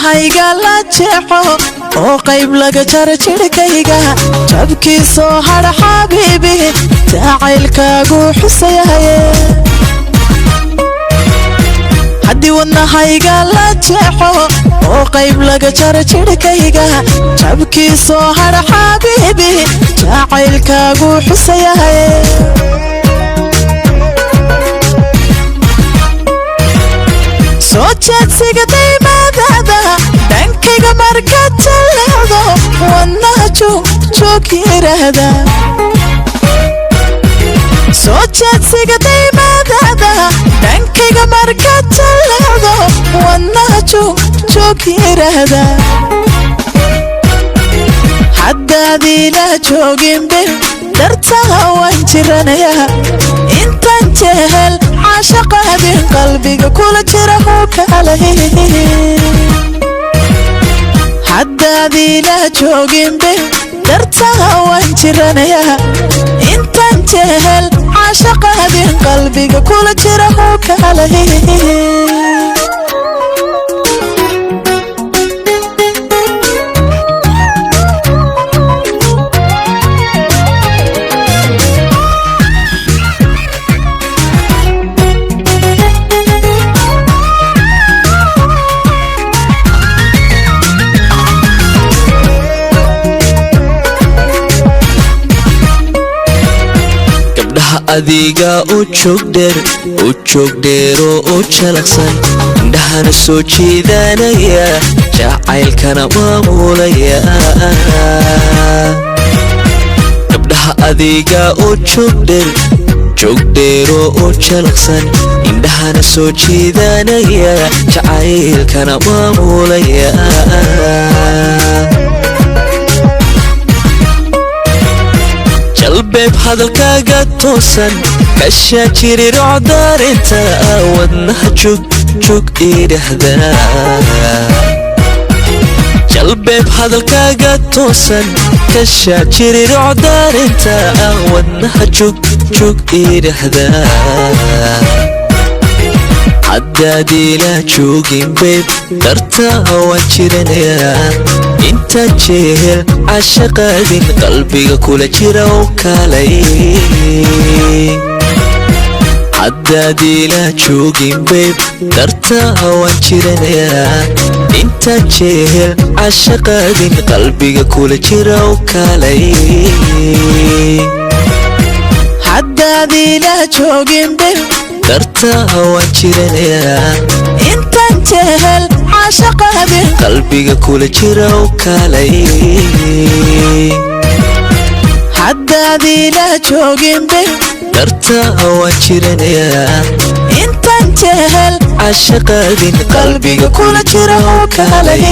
wadnahayga la jeexo oo qayb laga jaro jirkayga jabkii soo hadha xabiibi jacaylkaagu xusayaye haddii wadnahayga la jeexo oo qayb laga jaro jirkayga jabkii soo hadha xabiibi jacaylkaagu xusayaye soo jeedsiga daymaadada dhankayga markaad jaleecdo wadnaha joog yiraahda soo jeedsiga daymaadada dhankayga markaad jaleecdo wadnaha joog yiraahda haddaadiila jooginbe dartaa waan jiranayaa intaan jehel caashaqaadin qalbiga kula jira hukalahe haddaadiila jooginbe dartaa waan jiranayaa intaan jehel caashaqaadin qalbiga kula jira hukalahe adiga u joog dheero oo jalaqsan indhahana soo jiidanaya jacaylkana maamulaya gabdhaha adiga u joog dheero oo jalaqsan indhahana soo jiidanaya jacaylkana maamulaya jalbeeb hadalkaaga toosan kashaa jiri rocdaarinta wadnaha joog idhahda jalbeeb hadalkaaga toosan kashaa jiri rocdaarinta wadnaha joog idhahda haddaadiila joogin beeb dartaa waan jiranayaa intaan jehel caashaqaadin qalbiga kula jira oo kalay haddaadiila joogin beeb dartaa waan jiranayaa intaan jehel caashaqaadin qalbiga kula jira oo kalay haddaadiila joogin beeb dartaa waan jiranayaa intaan jehel caashaqaadin qalbiga kula jira oo kalay haddaadiila joogin beeb dartaa waan jiranayaa intaan jehel caashaqaadin qalbiga kula jira oo kalay